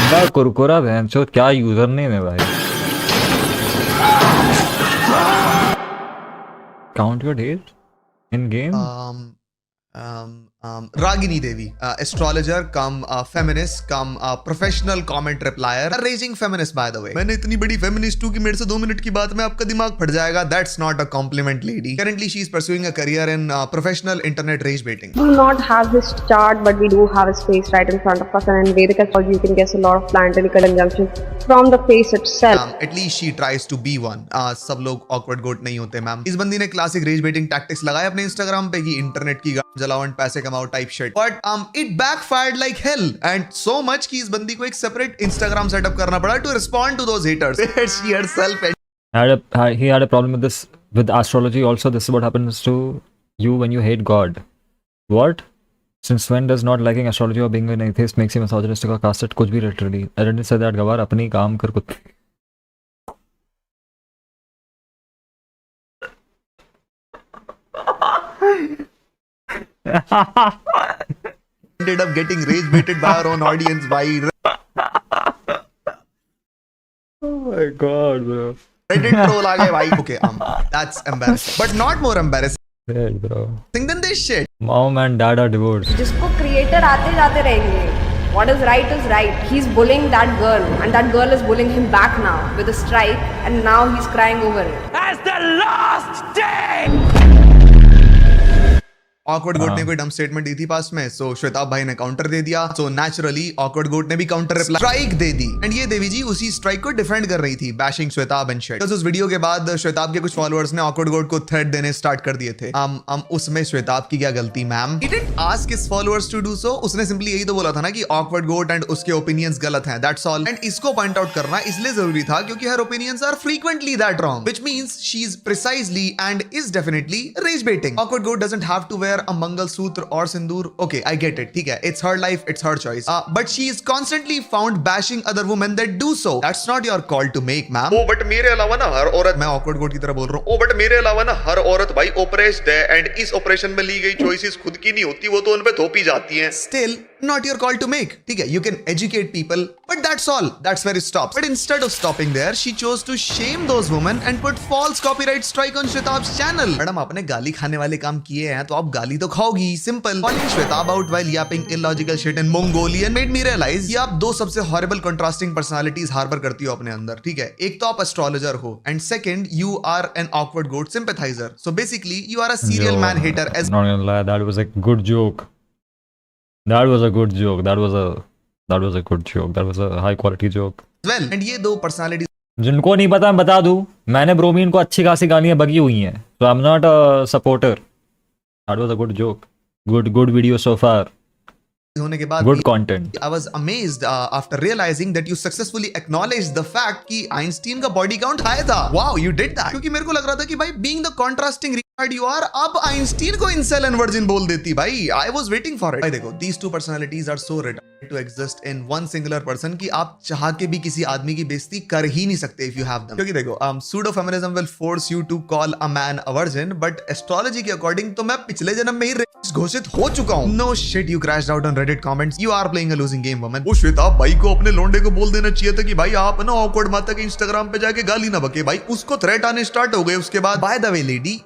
गंदा कुरकुरा भैंसो, क्या यूजर नेम है भाई। Count your days in game. Ragini Devi, astrologer cum feminist cum professional comment replier, a raging feminist by the way. मैंने इतनी बड़ी feminist हूँ कि मेरे से 2 मिनट की बात में आपका दिमाग फट जाएगा. That's not a compliment, lady. Currently, she is pursuing a career in professional internet rage baiting. We do not have his chart, but we do have his face right in front of us, and in Vedic astrology, you can guess a lot of planetary conjunctions from the face itself. At least she tries to be one. सब लोग awkward goat नहीं होते ma'am. इस बंदी ने classic rage baiting tactics लगाए अपने Instagram पे कि इंटरनेट की गाड़ जलाओ और पैसे कमाओ type shit. But it backfired like hell and so much कि इस बंदी को एक separate Instagram setup करना पड़ा to respond to those haters. She herself He had a problem with this, with astrology also. This is what happens to you when you hate God. What? Since when does not liking astrology or being an atheist makes you misogynistic or casted? कुछ भी literally. I didn't say that गवार, अपनी काम कर कुछ. ended up getting rage baited by our own audience by Oh my god, bro. Reddit troll आ गए भाई. Okay, that's embarrassing, but not more embarrassing Sad, bro. than this shit. Mom and dad are divorced. जिसको creator आते जाते रहेंगे. What is right. He's bullying that girl, and that girl is bullying him back now with a strike, and now he's crying over it. As the last day. Awkward Goat ने कोई डम statement दी थी पास में, सो श्वेताब भाई ने counter दे दिया. So naturally awkward Goat ने भी counter reply strike they the. And ये देवी जी उसी स्ट्राइक को डिफेंड कर रही थी, बैशिंग श्वेताब एंड शिट. उस वीडियो के बाद श्वेताब के कुछ फॉलोअर्स ने ऑकवर्ड गोट को थ्रेट देने स्टार्ट कर दिए थे. उसमें श्वेताब की क्या गलती ma'am? He didn't ask his followers to do so. उसने सिंपली यही तो बोला था ना कि ऑकवर्ड गोट एंड उसके ओपिनियंस गलत हैं, दैट्स ऑल. एंड इसको पॉइंट आउट करना इसलिए जरूरी था क्योंकि her opinions are frequently that wrong, which means she is precisely and is definitely rage baiting. Awkward Goat doesn't have to wear a mangalsutra और sindoor. Okay, I get it. ठीक है, it's her life, it's her choice. But she is constantly found bashing other women that do so. That's not your call to make, ma'am. Oh, but मेरे अलावा ना हर औरत, मैं awkward goat की तरह बोल रहा हूँ. Oh, but मेरे अलावा ना हर औरत भाई oppressed है, and इस ऑपरेशन में ली गई choices खुद की नहीं होती, वो तो उन पे थोपी जाती हैं. Still, not your call to make. ठीक है, you can educate people, but that's all. That's where it stops. But instead of stopping there, she chose to shame those women and put false copyright strike on Shwetab's channel. Madam आपने गाली खाने वाले काम किए हैं, तो आप गाली तो खाओगी. Simple. Calling Shwetab out while yapping illogical shit in Mongolian made me realize कि आप दो सबसे horrible contrasting personalities हार्बर करती हो अपने अंदर. ठीक है, एक तो आप astrologer हो, and second you are an awkward goat sympathizer. So basically you are a serial man hater. As Not gonna lie, that was a good joke. That was a good joke. That was a good joke. That was a high quality joke. well. And ये दो personalities जिनको नहीं पता मैं बता दूं, मैंने bromine को अच्छी खासी गालियां बगी हुई हैं. So I'm not a supporter. That was a good joke. Good video so far. होने के बाद Good content. I was amazed after realizing that you successfully acknowledged the fact कि आइंस्टीन का बॉडी काउंट हाई था. Wow, you did that. क्योंकि मेरे को लग रहा था कि भाई being the contrasting retard you are, अब आइंस्टीन को incel and virgin बोल देती भाई. I was waiting for it. भाई देखो, these two personalities are so retarded to exist in one singular person कि आप चाह के भी किसी आदमी की बेइज्जती कर ही नहीं सकते if you have them. क्योंकि देखो, pseudo feminism will force you to call a man a virgin, but astrology के according तो मैं पिछले जन्म में ही घोषित हो चुका हूँ. No shit, you crashed out on Reddit comments. You are playing a losing game, woman. वो श्वेता भाई को अपने लोंडे को बोल देना चाहिए था कि भाई आप ना awkward माता के Instagram पे जाके गाली ना बके. भाई उसको थ्रेट आने स्टार्ट हो गए उसके बाद. By the way, lady,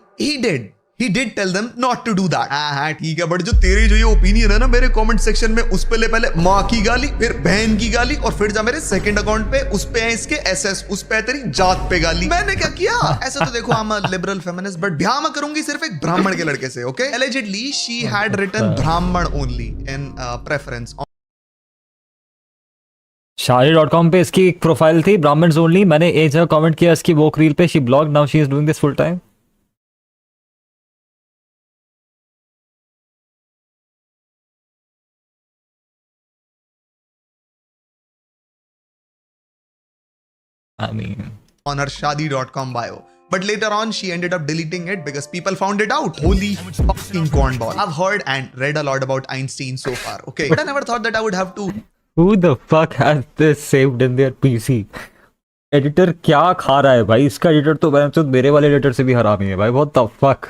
he did tell them not to do that. हाँ ठीक है, बट जो तेरी जो ये ओपिनियन है ना मेरे कमेंट सेक्शन में, उस पे ले पहले माँ की गाली, फिर बहन की गाली, और फिर जा मेरे सेकंड अकाउंट पे उस पे है इसके एसएस, उस पे है तेरी जात पे गाली. मैंने क्या किया? ऐसा तो देखो, I'm a liberal feminist, but ब्याह मैं करूंगी सिर्फ एक ब्राह्मण के लड़के से. Okay, allegedly she had written ब्राह्मण only in preference. Shari.com पे इसकी एक प्रोफाइल थी, ब्राह्मण्स ओनली. मैंने एक जगह कमेंट किया इसकी वोक रील पे. She blog, now she is doing this full time. I mean, on her shadi.com bio. But later on, she ended up deleting it because people found it out. Holy fucking cornball. I've heard and read a lot about Einstein so far, okay? But I never thought that I would have to. who the fuck has this saved in their PC? Editor क्या खा रहा है भाई? इसका editor तो मेरे वाले editor से भी हरामी है भाई. What the fuck?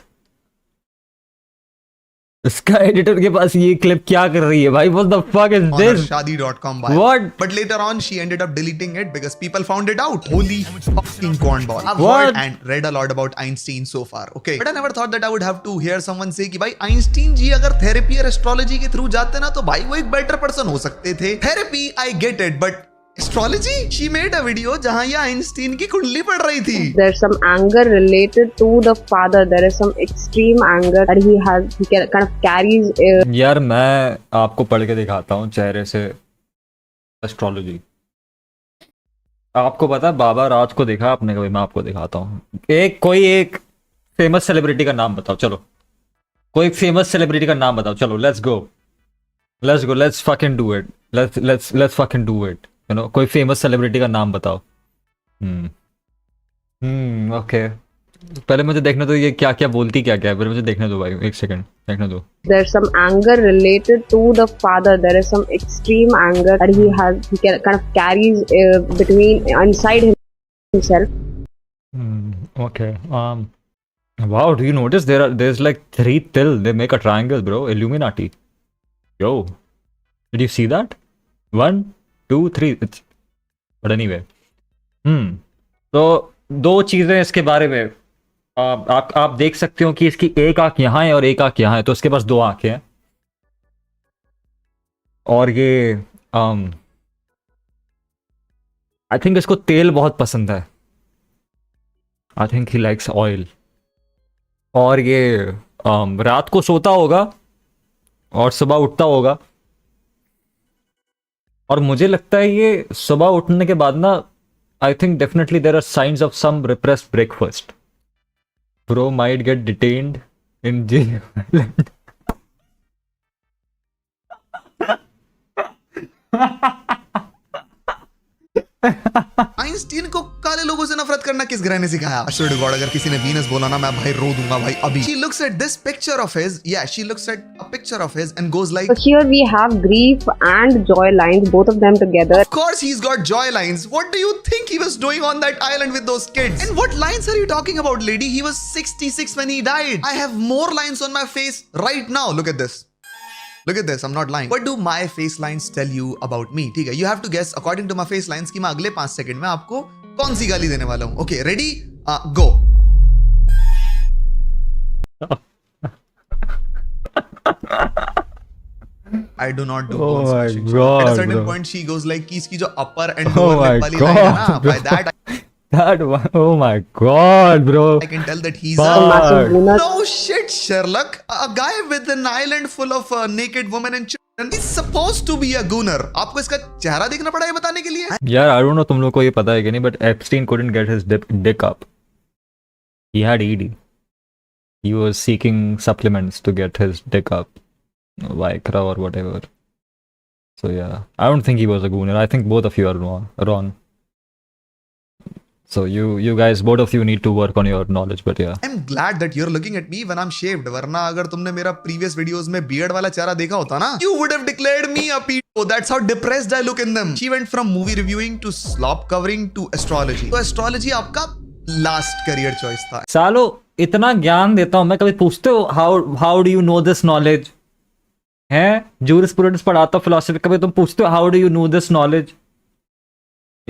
इसका एडिटर के पास ये क्लिप क्या कर रही है भाई? What the fuck is on her this? Shadi.com bio. What? But later on, she ended up deleting it because people found it out. Holy fucking cornball. I've What? heard and read a lot about Einstein so far. Okay. But I never thought that I would have to hear someone say कि भाई Einstein जी अगर therapy और astrology के through जाते ना तो भाई वो एक better person हो सकते थे. Therapy, I get it, but astrology? She made a video जहाँ ये Einstein की कुंडली पढ़ रही थी. There's some anger related to the father. There is some extreme anger that he has. He kind of carries. यार मैं आपको पढ़ के दिखाता हूँ चेहरे से एस्ट्रोलॉजी. आपको पता है बाबा राज को देखा आपने कभी? मैं आपको दिखाता हूँ. कोई एक फेमस सेलिब्रिटी का नाम बताओ. चलो कोई फेमस सेलिब्रिटी का नाम बताओ. चलो let's go let's fucking do it. Let's fucking do it. You know कोई फेमस सेलिब्रिटी का नाम बताओ. ओके पहले मुझे देखने दो ये क्या क्या बोलती क्या क्या है. पहले मुझे देखने दो भाई, एक सेकंड देखने दो. There's some anger related to the father. There is some extreme anger that he has. He kind of carries between inside himself. Okay. Wow. Do you notice there's like 3 till they make a triangle, bro? Illuminati. Yo. Did you see that? 1, 2, 3. But anyway. तो 2 चीजें इसके बारे में. आप देख सकते हो कि इसकी एक आंख यहाँ है और एक आंख यहाँ है, तो इसके पास 2 आंखें हैं. और ये आई थिंक इसको तेल बहुत पसंद है. I think he likes oil. और ये रात को सोता होगा और सुबह उठता होगा. और मुझे लगता है ये सुबह उठने के बाद ना, I think definitely there are science of some repressed breakfast. Bro might get detained in jail. Einstein को काले लोगों से नफरत करना किस ग्रह ने सिखाया? I swear to God, अगर किसी ने वीनस बोला ना मैं भाई रो दूंगा भाई अभी. She looks at this picture of his. Yeah, she looks at a picture of his and goes like. So here we have grief and joy lines, both of them together. Of course he's got joy lines. What do you think he was doing on that island with those kids? And what lines are you talking about, lady? He was 66 when he died. I have more lines on my face right now. Look at this. Look at this, I'm not lying. What do my face lines tell you about me? ठीक है, you have to guess according to my face lines कि मैं अगले 5 second में आपको कौन सी गाली देने वाला हूँ. Okay, ready? Go. I do not do Oh bone my smashing. God, At a certain bro. point she goes like कि इसकी जो upper and Oh lower my lip वाली line है ना, God, by bro. that That one, oh my god, bro. I can tell that he's Fuck. a Massive Venus. no shit, Sherlock. A guy with an island full of naked women and children is supposed to be a gooner. आपको इसका चेहरा देखना पड़ा है बताने के लिए? यार I don't know तुम लोग को ये पता है कि नहीं, but Epstein couldn't get his dick up. He had ED. He was seeking supplements to get his dick up, Viagra or whatever. So yeah, I don't think he was a gooner. I think both of you are wrong. So you guys, both of you need to work on your knowledge, but yeah. I'm glad that you're looking at me when I'm shaved. वरना अगर तुमने मेरा previous videos में beard वाला चेहरा देखा होता ना, you would have declared me a pedo. That's how depressed I look in them. She went from movie reviewing to slop covering to astrology. तो astrology आपका last career choice था. सालो इतना ज्ञान देता हूँ मैं, कभी पूछते हो how do you know this knowledge? हैं jurisprudence पढ़ाता हूँ, philosophy, कभी तुम पूछते हो how do you know this knowledge?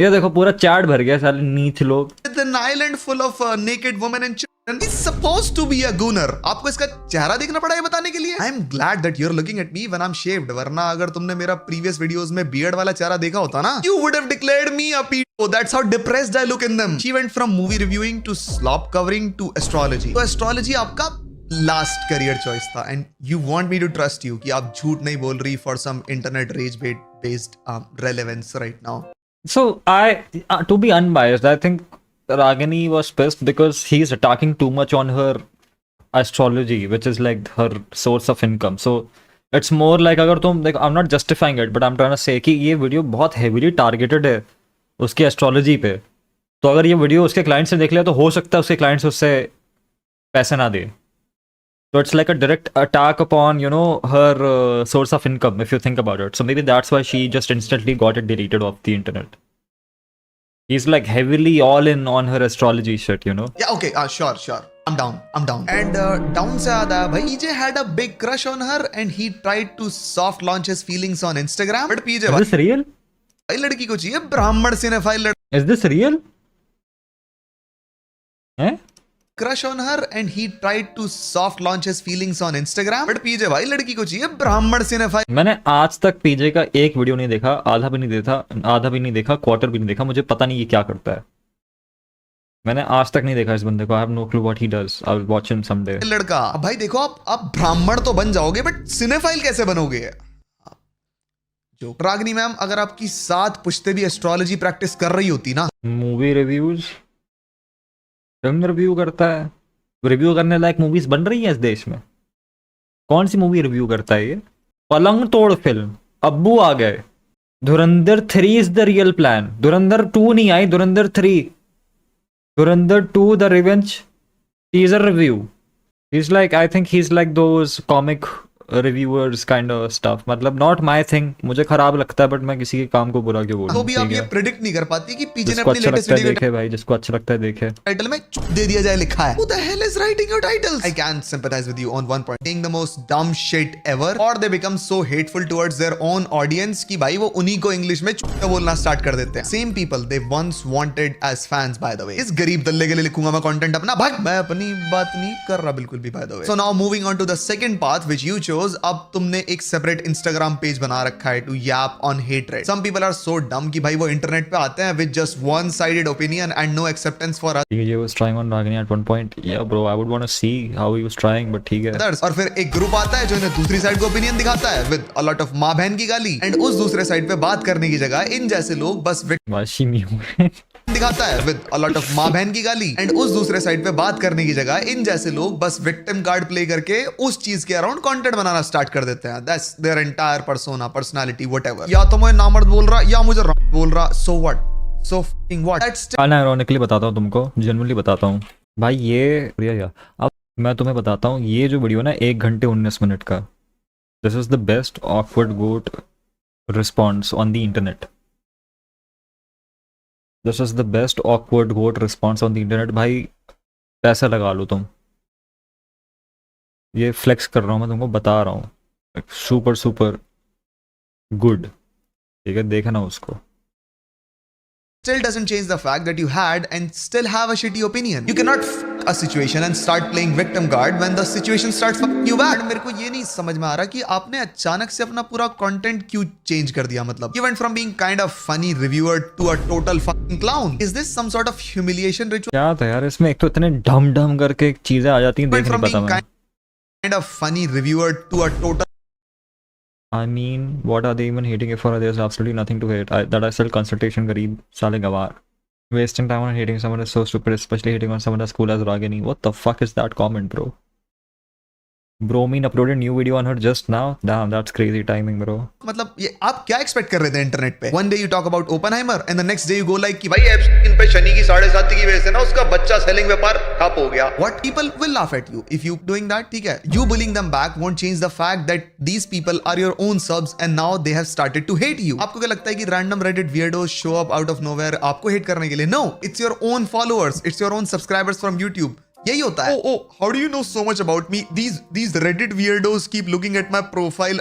ये देखो पूरा चैट भर गया साले नीच लोग. With an island full of naked women and children, he's supposed to be a gooner. आपको इसका चेहरा देखना पड़ा है बताने के लिए? I'm glad that you're looking at me when I'm shaved. वरना अगर तुमने मेरा previous videos में beard वाला चेहरा देखा होता ना, you would have declared me a pedo. That's how depressed I look in them. She went from movie reviewing to slop covering to astrology. तो astrology आपका last career choice था, and you want me to trust you कि आप झूठ नहीं बोल रही for some internet rage based relevance right now. So to be unbiased, I think Ragini was pissed because he's attacking too much on her astrology, which is like her source of income. So it's more like अगर तुम like, I'm not justifying it, but I'm trying to say कि ये video बहुत heavily targeted है उसकी astrology पे. तो अगर ये वीडियो उसके क्लाइंट से देख लिया तो हो सकता है उसके क्लाइंट्स उससे पैसे ना दे. So it's like a direct attack upon, you know, her source of income, if you think about it. So maybe that's why she just instantly got it deleted off the internet. He's like heavily all in on her astrology shit, you know. Yeah, okay, sure. I'm down. And down से आता है भाई PJ had a big crush on her and he tried to soft launch his feelings on Instagram. But PJ Is this real? भाई लड़की को चाहिए ब्राह्मण cinephile Is this real? हैं? crush on her and he tried to soft launch his feelings on Instagram. But PJ भाई लड़की को चाहिए ब्राह्मण सिनेफाइल मैंने आज तक पीजे का एक वीडियो नहीं देखा, आधा भी नहीं देखा, क्वार्टर भी नहीं देखा। मुझे पता नहीं ये क्या करता है। मैंने आज तक नहीं देखा इस बंदे को। I have no clue what he does. I will watch him someday. लड़का भाई देखो आप ब्राह्मण तो बन जाओगे बट सिनेफाइल कैसे बनोगे? जो रागनी मैम अगर आपकी 7 पुश्ते भी एस्ट्रोलॉजी प्रैक्टिस कर रही होती ना, मूवी रिव्यूज, फिल्म रिव्यू करता है। रिव्यू करने लायक मूवीज बन रही है इस देश में? कौन सी मूवी रिव्यू करता है ये? पलंग तोड़ फिल्म, अब्बू आ गए, धुरंधर 3 इज द रियल प्लान, धुरंधर 2 नहीं आई, धुरंधर 3, धुरंधर 2 the revenge teaser review. He's like, I think he's like those comic reviewers kind of stuff. मतलब not my thing, मुझे खराब लगता है बट मैं किसी के काम को बुरा क्यों बोलूं? तो भी आप ये प्रेडिक्ट नहीं कर पाती कि पीछे ने जिसको अपनी अच्छा लेटेस्ट लगता है वीडियो देखे भाई, जिसको अच्छा लगता है देखे। टाइटल में चुप दे दिया जाए लिखा है। Who the hell is writing your titles? I can sympathize with you on one point. Being the most dumb shit ever, or they become so hateful towards their own audience कि भाई वो उन्हीं को इंग्लिश में चुप बोलना start कर देते हैं। Same people they once wanted as fans by the way. इस गरीब दल्ले के लिए लिखूंगा मैं कंटेंट अपना, भाग मैं अपनी बात नहीं कर रहा बिल्कुल भी by the way. So now moving on to the second path which you chose. अब तुमने एक सेपरेट इंस्टाग्राम पेज बना रखा है to yap on hatred. Some people are so dumb कि भाई वो इंटरनेट पे आते हैं with just one-sided opinion and no acceptance for He was trying on Ragini at one point. Yeah bro, I would want to see how he was trying, but ठीक है। others. और फिर एक ग्रुप आता है जो इन्हें दूसरी साइड को ओपिनियन दिखाता है with a lot of माँ बहन की गाली, एंड उस दूसरे साइड पे बात करने की जगह इन जैसे लोग बस वाशी म्यू दिखाता है with a lot of माँ बहन की गाली, एंड उस दूसरे साइड पे बात करने की जगह इन जैसे लोग बस विक्टिम कार्ड प्ले करके उस चीज के अराउंड कंटेंट बनाना स्टार्ट कर देते हैं। That's their entire persona, personality, whatever. या तो मैं नामर्द बोल रहा या मुझे बोल रहा, so what? So fucking what? That's अनआयरॉनिकली बताता हूँ तुमको, जेन्युइनली बताता हूँ भाई। ये या अब मैं तुम्हें बताता हूँ, ये जो वीडियो ना 1 घंटे 19 मिनट का, this is the best awkward goat response on the internet. This is the best awkward goat response on the internet. भाई पैसा लगा लो तुम, ये फ्लेक्स कर रहा हूँ मैं तुमको, बता रहा हूँ, सुपर सुपर गुड। ठीक है, देखना उसको। still doesn't change the fact that you had and still have a shitty opinion. You cannot f a situation and start playing victim card when the situation starts fucking you back. मेरे को ये नहीं समझ में आ रहा कि आपने अचानक से अपना पूरा कंटेंट क्यों चेंज कर दिया। मतलब you went from being kind of funny reviewer to a total fucking clown. Is this some sort of humiliation ritual? क्या था यार इसमें? एक तो इतने ढम ढम करके चीजें आ जाती हैं, देख नहीं पाता मैं। Kind of funny reviewer to a total I mean, what are they even hating it for? There's absolutely nothing to hate. That I sell consultation, Garib, Sale Gawar. Wasting time on hating someone is so stupid, especially hating on someone as cool as Ragini. What the fuck is that comment, bro? Bromine uploaded new video on her just now. Damn, that's crazy timing, bro. मतलब ये आप क्या expect कर रहे थे internet पे? One day you talk about Oppenheimer and the next day you go like कि भाई इन पे शनि की 7.5 की वजह से ना उसका बच्चा सेलिंग व्यापार ठप हो गया। What people will laugh at you if you doing that, ठीक है? You bullying them back won't change the fact that these people are your own subs and now they have started to hate you. आपको क्या लगता है कि random Reddit weirdos show up out of nowhere आपको hate करने के लिए? No, it's your own followers, it's your own subscribers from YouTube. यही होता है। Oh, how do you know so much about me? These Reddit weirdos keep looking at my profile.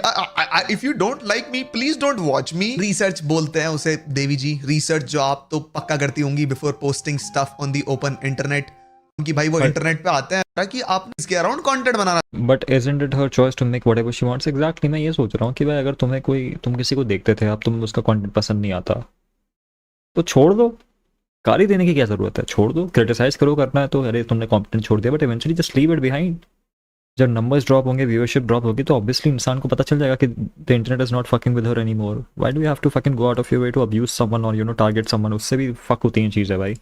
If you don't like me, please don't watch me. Research बोलते हैं उसे देवी जी। Research जो आप तो पक्का करती होंगी before posting stuff on the open internet. कि भाई वो इंटरनेट पे आते हैं ताकि आपने इसके around content banana. But isn't it her choice to make whatever she wants? Exactly, मैं ये सोच रहा हूँ कि भाई अगर तुम किसी को देखते थे, अब तुम उसका कंटेंट पसंद नहीं आता तो छोड़ दो। गाली देने की क्या जरूरत है? छोड़ दो। क्रिटिसाइज करो, करना है तो अरे तुमने कंटेंट छोड़ दिया, but eventually just leave it behind. जब नंबर्स ड्रॉप होंगे, व्यूअरशिप ड्रॉप होगी, तो ऑब्वियसली इंसान को पता चल जाएगा कि the internet is not fucking with her anymore. Why do you have to fucking go out of your way to abuse someone और यू नो टारगेट समवन? उससे भी फक होती हैं चीजें भाई,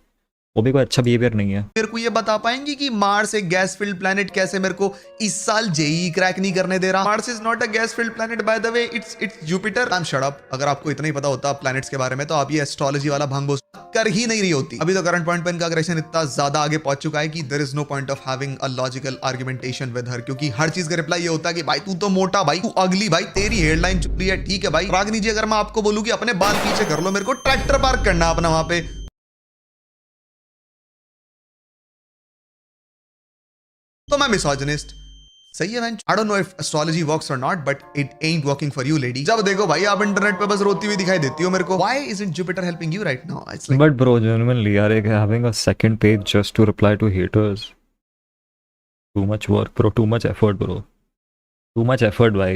वो भी कोई अच्छा बिहेवियर नहीं है। मेरे को ये बता पाएंगे कि मार्स एक गैस फिल्ड प्लैनेट कैसे मेरे को इस साल जेई क्रैक नहीं करने दे रहा? Mars is not a gas filled planet by the way, it's Jupiter. I am shut up. अगर आपको इतना ही पता होता प्लैनेट्स के बारे में तो आप ये एस्ट्रोलॉजी वाला भंग कर ही नहीं रही होती। अभी तो करंट पॉइंट पे इनका अग्रेशन इतना ज्यादा आगे पहुंच चुका है कि there is no point of having a logical argumentation with her, क्योंकि हर चीज का रिप्लाई ये होता है कि भाई तू तो मोटा, भाई तू अगली, भाई तेरी हेडलाइन चुप रही है। ठीक है भाई रागनी जी, अगर मैं आपको बोलूं कि अपने बाल पीछे कर लो, मेरे को ट्रैक्टर पार्क करना अपना वहां पे, तो मैं मिसोजिनिस्ट। सही है man. I don't know if astrology works or not, but it ain't working for you, lady. जब देखो भाई आप इंटरनेट पे बस रोती हुई दिखाई देती हो मेरे को। Why isn't Jupiter helping you right now? It's like But bro, genuinely, यार एक having a second page just to reply to haters. Too much work, bro. Too much effort, bro. Too much effort, bhai.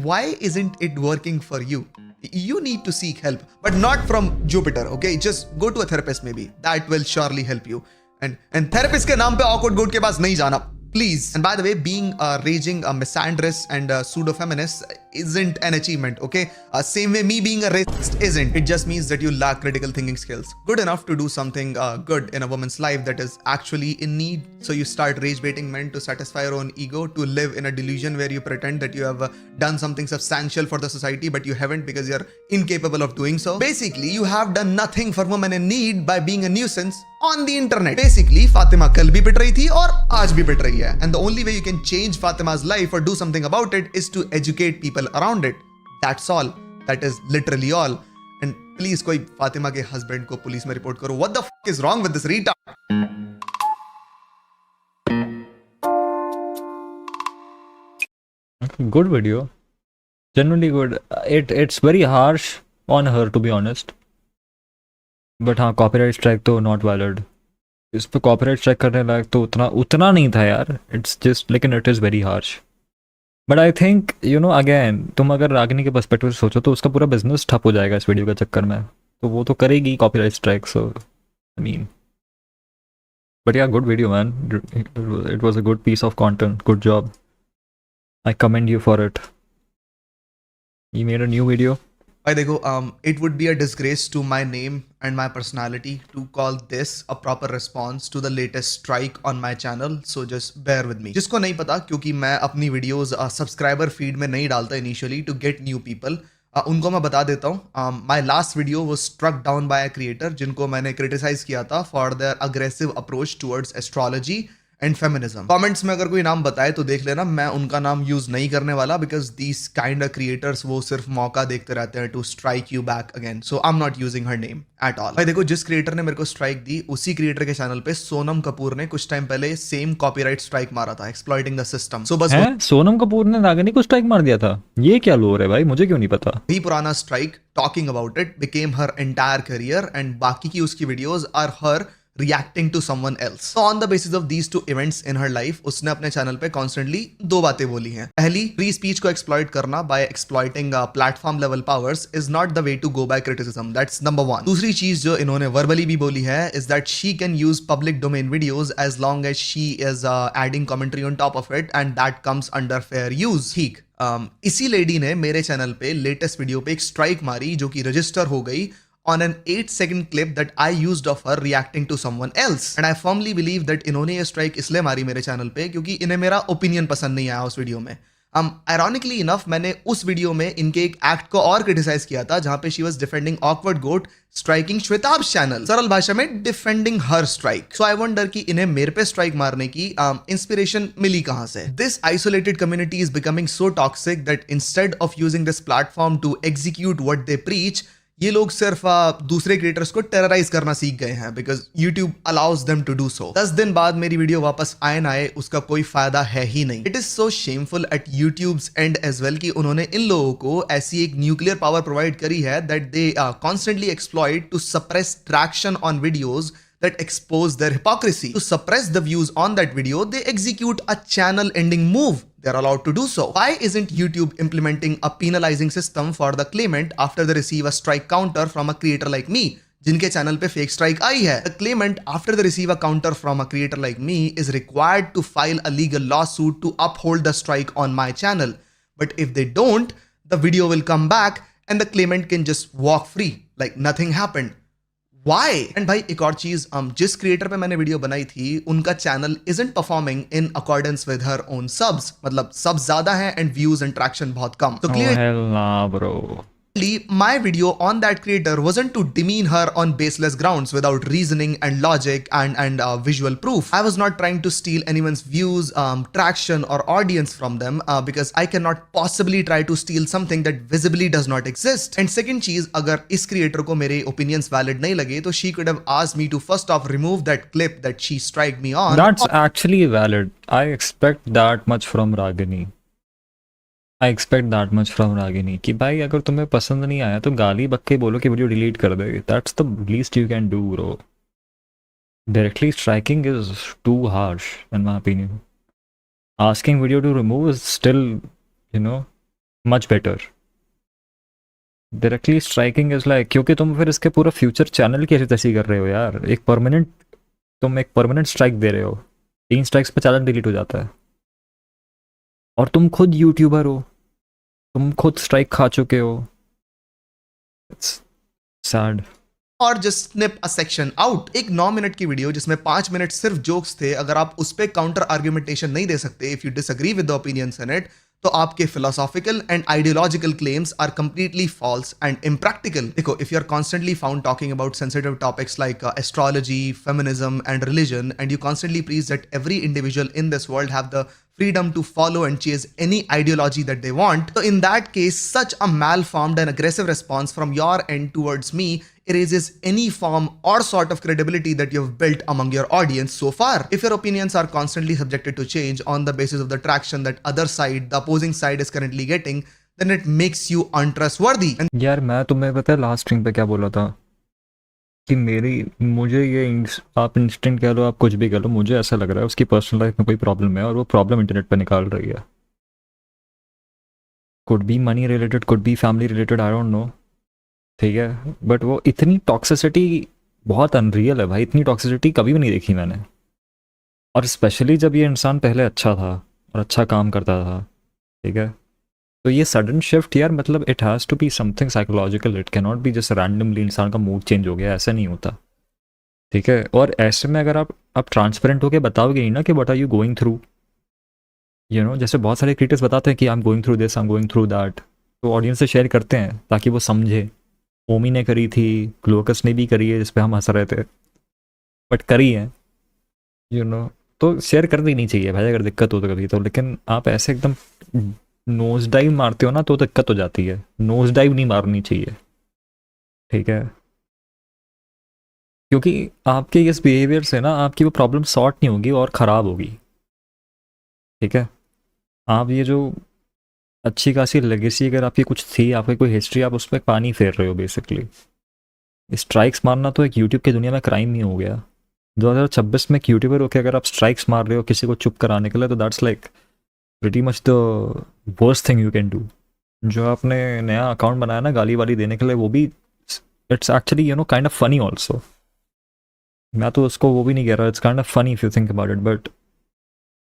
why isn't it working for you? You need to seek help, but not from Jupiter, okay? Just go to a therapist maybe. That will surely help you. And therapist के नाम पे awkward goat के पास नहीं जाना. Please. And by the way, being a raging misandrist and pseudo-feminist isn't an achievement, okay? Same way me being a racist isn't. It just means that you lack critical thinking skills. Good enough to do something good in a woman's life that is actually in need. So you start rage baiting men to satisfy your own ego, to live in a delusion where you pretend that you have done something substantial for the society, but you haven't because you're incapable of doing so. Basically, you have done nothing for women in need by being a nuisance on the internet. Basically, Fatima कल भी पिट रही थी और आज भी पिट रही है. And the only way you can change Fatima's life or do something about it is to educate people around it. That's all. That is literally all. And please कोई फातिमा के husband को पुलिस में रिपोर्ट करो. What the fuck is wrong with this retard? Good video. Genuinely good. It's very harsh on her, to be honest. But हाँ, copyright strike तो not valid. इस पे copyright strike करने लायक तो उतना नहीं था यार. It's just, लेकिन it is very harsh. But I think, you know, again, तुम अगर रागिनी के पर्सपेक्टिव से सोचो तो उसका पूरा बिजनेस ठप हो जाएगा इस वीडियो के चक्कर में. तो वो तो करेगी copyright strike, so I mean. But yeah, good video, man. It was a good piece of content. Good job. I commend you for it. You made a new video. भाई देखो, it would be a disgrace to my name and my personality to call this a proper response to the latest strike on my channel, so just bear with me. जिसको नहीं पता, क्योंकि मैं अपनी videos subscriber feed में नहीं डालता initially to get new people, उनको मैं बता देता हूँ. My last video was struck down by a creator जिनको मैंने criticize किया था for their aggressive approach towards astrology and feminism. Comments में अगर कोई नाम बताए तो देख लेना, मैं उनका नाम यूज नहीं करने वाला because these kind of creators वो सिर्फ मौका देखते रहते हैं to strike you back again. So I am not using her name at all. भाई देखो, जिस क्रिएटर ने मेरे को स्ट्राइक दी उसी क्रिएटर के चैनल पे सोनम कपूर ने कुछ टाइम पहले सेम कॉपीराइट स्ट्राइक मारा था, एक्सप्लॉइटिंग द सिस्टम. सो बस सोनम कपूर ने रागिनी को स्ट्राइक मार दिया था. ये क्या लोर है भाई, मुझे क्यों नहीं पता. वही पुराना strike talking about it became her entire career and बाकी की उसकी videos are her reacting to someone else. So on the basis of these two events in her life, उसने अपने चैनल पे constantly दो बातें बोली हैं. पहली, free speech को exploit करना by exploiting platform level powers is not the way to go by criticism. That's number one. दूसरी चीज जो इन्होंने verbally भी बोली है is that she can use public domain videos as long as she is adding commentary on top of it and that comes under fair use. ठीक. इसी lady ने मेरे चैनल पे लेटेस्ट वीडियो पे एक स्ट्राइक मारी जो कि रजिस्टर हो गई on an 8-second clip that I used of her reacting to someone else. And I firmly believe that इन्होंने ये स्ट्राइक इसलिए मारी मेरे चैनल पे क्योंकि इन्हें मेरा ओपिनियन पसंद नहीं आया उस वीडियो में. Ironically enough, मैंने उस वीडियो में इनके एक एक्ट को और क्रिटिसाइज किया था जहां पे she was defending awkward goat striking Shwetabh's channel. सरल भाषा में defending her strike. So I wonder कि इन्हें मेरे पे स्ट्राइक मारने की इंस्पिरेशन मिली कहां से. This isolated community is becoming so toxic that instead of using this platform to execute what they preach, ये लोग सिर्फ दूसरे क्रिएटर्स को टेरराइज करना सीख गए हैं because YouTube allows them to do so. 10 दिन बाद मेरी वीडियो वापस आए ना आए उसका कोई फायदा है ही नहीं. It is so shameful at YouTubes and as well कि उन्होंने इन लोगों को ऐसी एक न्यूक्लियर पावर प्रोवाइड करी है that they constantly exploit to suppress traction on videos that expose their hypocrisy. To suppress the views on that video, they execute a channel-ending move. They're allowed to do so. Why isn't YouTube implementing a penalizing system for the claimant after they receive a strike counter from a creator like me? जिनके channel पे fake strike आई है. The claimant after they receive a counter from a creator like me is required to file a legal lawsuit to uphold the strike on my channel. But if they don't, the video will come back and the claimant can just walk free like nothing happened. Why? And भाई एक और चीज, जिस creator पे मैंने video बनाई थी उनका channel isn't performing in accordance with her own subs. मतलब subs ज्यादा हैं and views and traction बहुत कम. So clear. Oh hell nah, bro. My video on that creator wasn't to demean her on baseless grounds without reasoning and logic and visual proof. I was not trying to steal anyone's views, traction or audience from them because I cannot possibly try to steal something that visibly does not exist. And second चीज, अगर इस creator को मेरे opinions valid नहीं लगे तो she could have asked me to first off remove that clip that she striked me on. That's actually valid. I expect that much from Ragini. I expect that much from Ragini कि भाई अगर तुम्हें पसंद नहीं आया तो गाली बक के बोलो कि वीडियो डिलीट कर दे. That's the least you can do bro. Directly striking is too harsh in my opinion. Asking video to remove is still you know much better. Directly striking is like, क्योंकि तुम फिर इसके पूरा future channel की ऐसी तैसी कर रहे हो यार. तुम एक परमानेंट स्ट्राइक दे रहे हो. 3 स्ट्राइक्स पे चैनल डिलीट हो जाता है. और तुम खुद यूट्यूबर हो, तुम खुद स्ट्राइक खा चुके हो. It's sad. और just snip a section out. एक 9 मिनट की वीडियो जिसमें 5 मिनट सिर्फ जोक्स थे, अगर आप उस पे काउंटर आर्ग्यूमेंटेशन नहीं दे सकते, if you disagree with the opinions in it, तो आपके philosophical and ideological claims are completely false and impractical. देखो, if you are constantly found talking about sensitive topics like astrology, feminism and religion, and you constantly please that every individual in this world have the freedom to follow and chase any ideology that they want. So in that case, such a malformed and aggressive response from your end towards me erases any form or sort of credibility that you've built among your audience so far. If your opinions are constantly subjected to change on the basis of the traction that other side, the opposing side is currently getting, then it makes you untrustworthy. And यार मैं तुम्हें पता है last stream पे क्या बोला था कि मुझे ये आप इंस्टेंट कह लो, आप कुछ भी कह लो, मुझे ऐसा लग रहा है उसकी पर्सनल लाइफ में कोई प्रॉब्लम है और वो प्रॉब्लम इंटरनेट पे निकाल रही है. Could be money related, could be family related, I don't know. ठीक है, बट वो इतनी टॉक्सिसिटी बहुत अनरियल है भाई. इतनी टॉक्सिसिटी कभी भी नहीं देखी मैंने. और स्पेशली जब ये इंसान पहले अच्छा था और अच्छा काम करता था. ठीक है, तो ये सडन शिफ्ट यार, मतलब it has to be something psychological. It can not be just randomly इंसान का मूड चेंज हो गया, ऐसा नहीं होता. ठीक है, और ऐसे में अगर आप ट्रांसपेरेंट होकर बताओगे नहीं ना कि what are you going through, you know, जैसे बहुत सारे क्रिएटर्स बताते हैं कि I am going through this, I am going through that, तो ऑडियंस से शेयर करते हैं ताकि वो समझे. ओमी ने करी थी, ग्लोकस ने भी करी है जिस पे हम हंस रहे थे, बट करी है, यू नो. तो शेयर कर देनी चाहिए भाई अगर दिक्कत हो तो कभी तो. लेकिन आप ऐसे एकदम नोज डाइव मारते हो ना तो दिक्कत हो जाती है. नोज डाइव नहीं मारनी चाहिए. ठीक है, क्योंकि आपके इस बिहेवियर से ना आपकी वो प्रॉब्लम सॉर्ट नहीं होगी और ख़राब होगी. ठीक है, आप ये जो अच्छी खासी लेगेसी अगर आपकी कुछ थी, आपकी कोई हिस्ट्री, आप उस पर पानी फेर रहे हो बेसिकली. स्ट्राइक्स मारना तो एक यूट्यूब की दुनिया में क्राइम ही हो गया. 2026 में एक यूट्यूबर होकर अगर आप स्ट्राइक्स मार रहे हो किसी को चुप कराने के लिए, तो that's like pretty much the worst thing you can do. जो आपने नया अकाउंट बनाया ना गाली वाली देने के लिए, वो भी it's actually you know kind of funny also. मैं तो उसको वो भी नहीं कह रहा, it's kind of funny if you think about it. But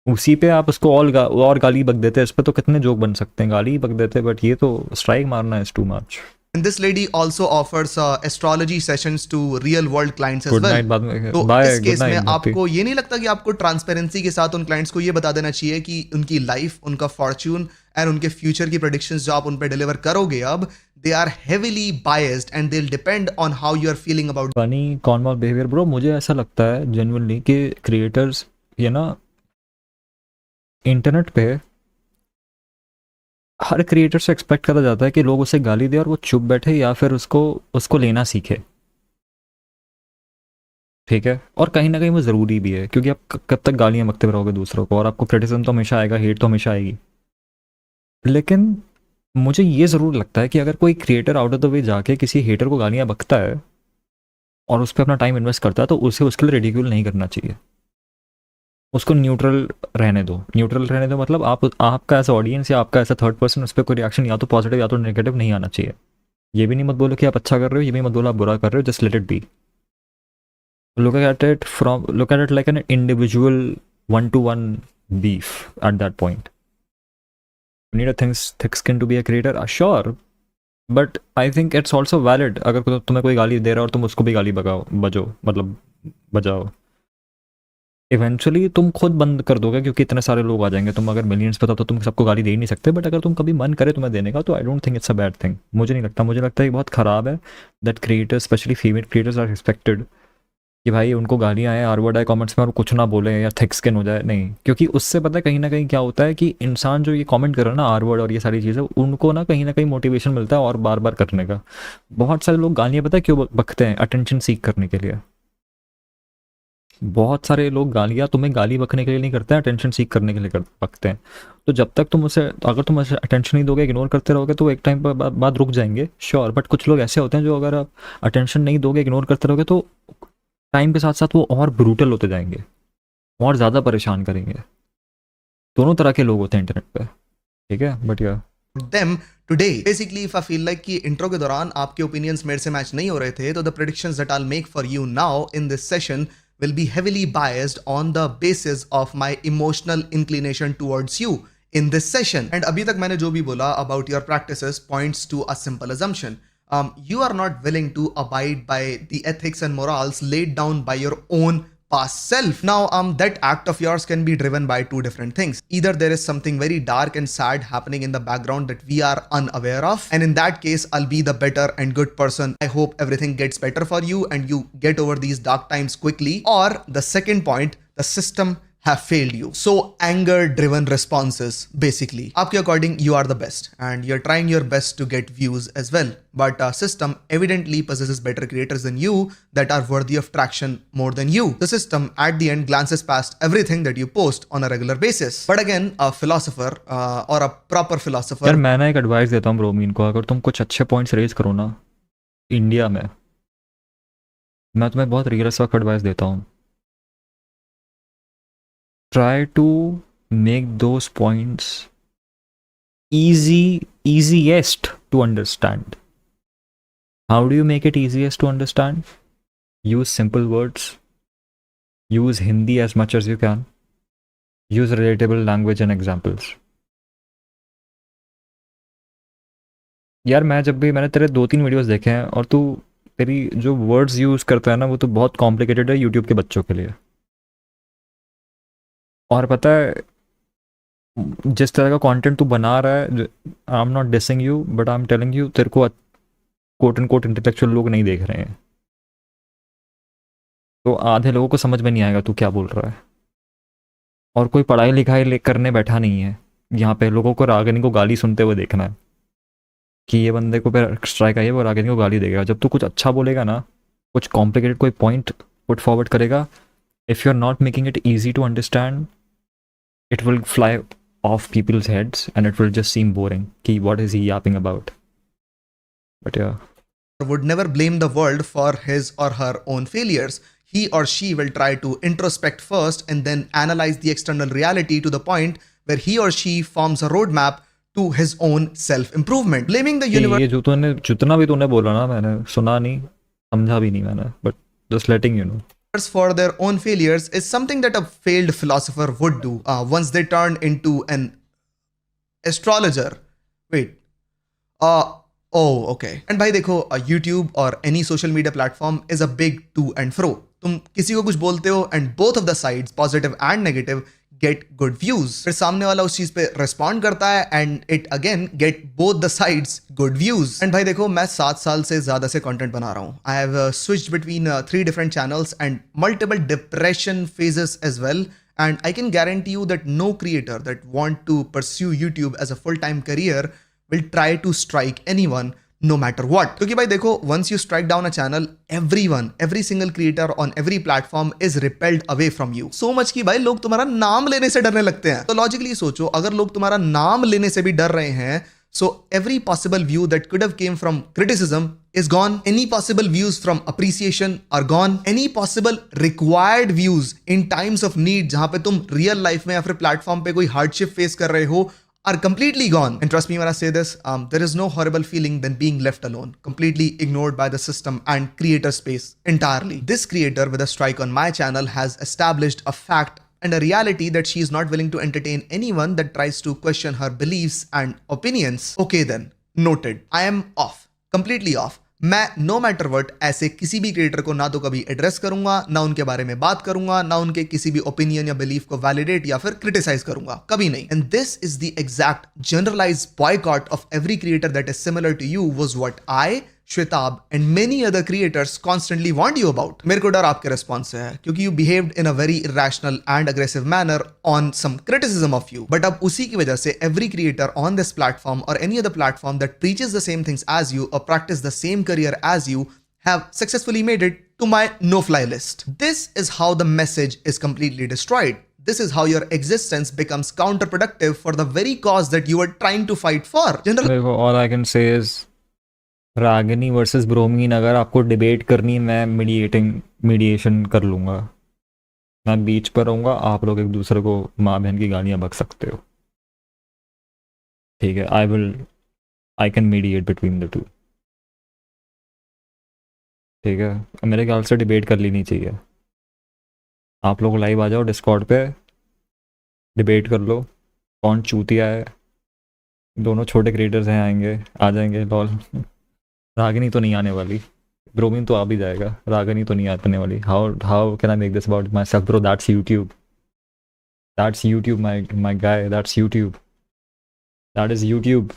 उसी पे आप उसको और गाली बक देते हैं. इस पर तो कितने जोक बन सकते हैं, गाली बक देते हैं, बट ये तो स्ट्राइक मारना is too much. And this lady also offers astrology sessions to real world clients as Good well. night, बाद में तो bye, इस good केस में night, आपको ये नहीं लगता कि आपको ट्रांसपेरेंसी के साथ उन क्लाइंट्स को ये बता देना चाहिए कि उनकी लाइफ, उनका फॉर्च्यून एंड उनके फ्यूचर की प्रेडिक्शंस जो आप उन पे डिलीवर करोगे अब, they are heavily biased and they will depend on how you are feeling about. Funny Cornwall behaviour bro. मुझे ऐसा लगता है जेन्युइनली कि क्रिएटर्स ये ना इंटरनेट पे हर क्रिएटर से एक्सपेक्ट करा जाता है कि लोग उसे गाली दे और वो चुप बैठे या फिर उसको लेना सीखे. ठीक है, और कहीं ना कहीं वो ज़रूरी भी है, क्योंकि आप कब तक गालियाँ बकते रहोगे दूसरों को, और आपको क्रिटिसिज्म तो हमेशा आएगा, हेट तो हमेशा आएगी. लेकिन मुझे ये ज़रूर लगता है कि अगर कोई creator out of the way जाके किसी हेटर को गालियाँ बकता है और उस पर अपना टाइम इन्वेस्ट करता है, तो उसे उसके लिए रिडिक्यूल नहीं करना चाहिए. उसको न्यूट्रल रहने दो. न्यूट्रल रहने दो मतलब आपका ऐसा ऑडियंस या आपका ऐसा थर्ड पर्सन उस पर कोई रिएक्शन या तो पॉजिटिव या तो नेगेटिव नहीं आना चाहिए. ये भी नहीं मत बोलो कि आप अच्छा कर रहे हो, ये भी मत बोलो आप बुरा कर रहे हो. Just let it be. look at it like an individual one-to-one beef at that point. You need a thick skin to be a creator, sure, but I think it's also valid. अगर तुम्हें कोई गाली दे रहा है और तुम उसको भी गाली बजाओ. इवेंचुअली तुम खुद बंद कर दोगे क्योंकि इतने सारे लोग आ जाएंगे। तुम अगर मिलियंस पे तो तुम सबको गाली दे ही नहीं सकते, बट अगर तुम कभी मन करे तुम्हें देने का तो I don't think it's a bad thing. मुझे नहीं लगता, मुझे लगता है ये बहुत ख़राब है that creators specially female creators are respected कि भाई उनको गालियाँ आए, आर वर्ड आए कमेंट्स में और कुछ ना बोले या थिक स्किन हो जाए, नहीं। क्योंकि उससे पता है कहीं ना कहीं क्या होता है कि इंसान जो ये कमेंट कर रहा है ना आर वर्ड और ये सारी चीज़ें, उनको ना कहीं मोटिवेशन मिलता है और बार बार करने का। बहुत सारे लोग गालियाँ पता है क्यों बकते हैं? अटेंशन सीख करने के लिए। बहुत सारे लोग गालियाँ तुम्हें गाली बकने के लिए नहीं करते हैं, अटेंशन सीख करने के लिए बकते हैं। तो जब तक तुम उसे, अगर तुम उसे अटेंशन नहीं दोगे, इग्नोर करते रहोगे तो एक टाइम पर बाद रुक जाएंगे, श्योर। बट कुछ लोग ऐसे होते हैं जो अगर आप अटेंशन नहीं दोगे, इग्नोर करते रहोगे तो टाइम के साथ साथ वो और ब्रूटल होते जाएंगे, और ज़्यादा परेशान करेंगे। दोनों तरह के लोग होते हैं इंटरनेट पे, ठीक है। बट या them today. Basically, if I feel like कि intro के दौरान आपके opinions मेरे से match नहीं हो रहे थे, तो the predictions that I'll make for you now in this session will be heavily biased on the basis of my emotional inclination towards you in this session. And अभी तक मैंने जो भी बोला about your practices points to a simple assumption. You are not willing to abide by the ethics and morals laid down by your own past self. Now, that act of yours can be driven by two different things. Either there is something very dark and sad happening in the background that we are unaware of, and in that case, I'll be the better and good person. I hope everything gets better for you and you get over these dark times quickly. Or the second point, the system have failed you. So anger driven responses, basically. Aapke according, you are the best and you're trying your best to get views as well. But system evidently possesses better creators than you that are worthy of traction more than you. The system at the end glances past everything that you post on a regular basis. But again, a philosopher or a proper philosopher. यार मैं ना एक advice देता हूँ रोमीन को, अगर तुम कुछ अच्छे पॉइंट्स रेज करो ना इंडिया में, मैं तुम्हें बहुत रियलिस्ट एडवाइस देता हूँ। Try to make those points easiest to understand. How do you make it easiest to understand? Use simple words. Use Hindi as much as you can. Use relatable language and examples. यार मैंने तेरे 2-3 videos देखे हैं और तू तेरी जो words use करता है ना वो तो बहुत कॉम्प्लिकेटेड है यूट्यूब के बच्चों के लिए। और पता है जिस तरह का कंटेंट तू बना रहा है, आई am not dissing you but I am telling you, तेरे को कोट एंड कोट इंटेलेक्चुअल लोग नहीं देख रहे हैं, तो आधे लोगों को समझ में नहीं आएगा तू क्या बोल रहा है। और कोई पढ़ाई लिखाई करने बैठा नहीं है यहाँ पे, लोगों को रागिनी को गाली सुनते हुए देखना है कि ये बंदे को फिर स्ट्राइक आई है वो रागिनी को गाली देगा। जब तू कुछ अच्छा बोलेगा ना, कुछ कॉम्प्लिकेटेड कोई पॉइंट पुट फॉरवर्ड करेगा, if you're not making it easy to understand, it will fly off people's heads and it will just seem boring ki what is he yapping about. But yeah, would never blame the world for his or her own failures. He or she will try to introspect first and then analyze the external reality to the point where he or she forms a roadmap to his own self-improvement. Blaming the universe. ये जो तूने जितना भी तूने बोला ना, मैंने सुना नहीं, समझा भी नहीं मैंने, but just letting you know. For their own failures is something that a failed philosopher would do once they turn into an astrologer. Wait. Oh, okay. And भाई देखो, YouTube or any social media platform is a big to and fro. तुम किसी को कुछ बोलते हो and both of the sides, positive and negative, get good views. फिर सामने वाला उस चीज पे respond करता है and it again get both the sides good views. And भाई देखो, मैं 7 साल से ज्यादा से content बना रहा हूँ. I have switched between 3 different channels and multiple depression phases as well. And I can guarantee you that no creator that want to pursue YouTube as a full-time career will try to strike anyone no matter what. क्योंकि भाई देखो, once you strike down a channel, every single creator on every platform is repelled away from you. So much कि भाई लोग तुम्हारा नाम लेने से डरने लगते हैं। तो logically सोचो, अगर लोग तुम्हारा नाम लेने से भी डर रहे हैं, so every possible view that could have came from criticism is gone. Any possible views from appreciation are gone. Any possible required views in times of need, जहां पे तुम real life में या फिर platform पे कोई hardship face कर रहे हो, are completely gone. And trust me when I say this, there is no horrible feeling than being left alone, completely ignored by the system and creator space entirely. This creator with a strike on my channel has established a fact and a reality that she is not willing to entertain anyone that tries to question her beliefs and opinions. Okay then, noted. I am off. Completely off. मैं no matter what ऐसे किसी भी creator को ना तो कभी address करूंगा, ना उनके बारे में बात करूंगा, ना उनके किसी भी ओपिनियन या बिलीफ को वैलिडेट या फिर क्रिटिसाइज करूंगा, कभी नहीं। And this is the exact generalised boycott of every creator that is similar to you was what I, Shwetab and many other creators constantly warned you about. मेरे को डर आपके रिस्पॉन्स से है क्योंकि you behaved in a very irrational and aggressive manner on some criticism of you. But अब उसी की वजह से every creator on this platform or any other platform that preaches the same things as you or practice the same career as you have successfully made it to my no-fly list. This is how the message is completely destroyed. This is how your existence becomes counterproductive for the very cause that you were trying to fight for. देखो, all I can say is Ragini versus bromine, अगर आपको debate करनी, मैं mediation कर लूँगा। मैं बीच पर रहूँगा, आप लोग एक दूसरे को माँ बहन की गालियाँ बक सकते हो, ठीक है। I can mediate between the two, ठीक है। मेरे ख्याल से डिबेट कर लेनी चाहिए। आप लोग लाइव आ जाओ डिस्कॉर्ड पे, डिबेट कर लो, कौन चूतिया है। दोनों छोटे क्रिएटर्स हैं, आएंगे, आ जाएंगे। लॉल, रागिनी तो नहीं आने वाली, ब्रोमीन तो आ भी जाएगा, रागिनी तो नहीं आने वाली। How can I make this about my self bro? That's YouTube, my guy, that's YouTube, that is YouTube.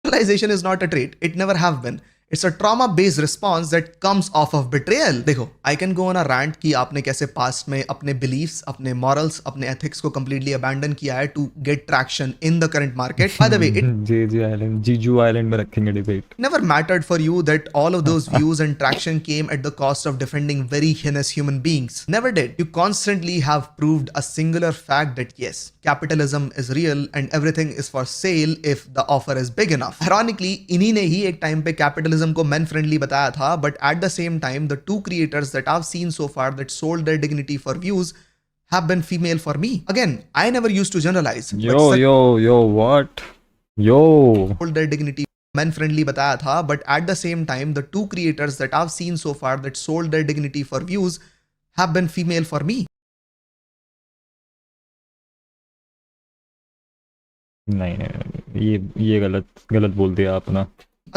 Generalization is not a trait. It never have been. It's a trauma-based response that comes off of betrayal. देखो, I can go on a rant कि आपने कैसे past में अपने beliefs, अपने morals, अपने ethics को completely abandon किया है to get traction in the current market. By the way, it जीजू आइलैंड में रखेंगे debate. never mattered for you that all of those views and traction came at the cost of defending very heinous human beings. Never did. You constantly have proved a singular fact that yes, capitalism is real and everything is for sale if the offer is big enough. Ironically, इन्हीं ने ही एक time पे capitalism को men friendly बताया था, but at the same time the two creators that I've seen so far that sold their dignity for views have been female for me. Again, I never used to generalize. What? Sold their dignity men friendly बताया था, but at the same time the two creators that I've seen so far that sold their dignity for views have been female for me. नहीं, ये गलत बोल दिया आपने।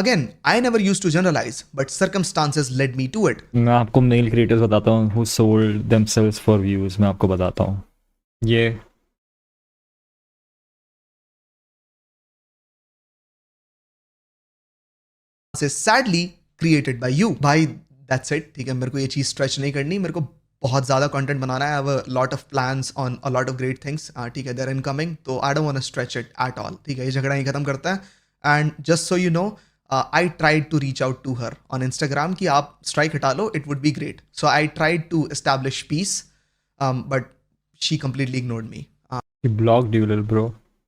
Again, I never used to generalize, but circumstances led me to it. मैं आपको mail creators बताता हूँ who sold themselves for views। मैं आपको बताता हूँ, ये sadly created by you. भाई, that's it. ठीक है, मेरे को ये चीज़ stretch नहीं करनी, मेरे को बहुत ज़्यादा कंटेंट बनाना है। I have a lot of plans on a lot of great things. ठीक है, they're incoming, तो I don't want to stretch it at all. ठीक है, ये झगड़ा ही खत्म करता है। And just so you know, I tried to reach out to her on Instagram कि आप strike हटा लो, it would be great. So I tried to establish peace, but she completely ignored me. he blocked you, little bro।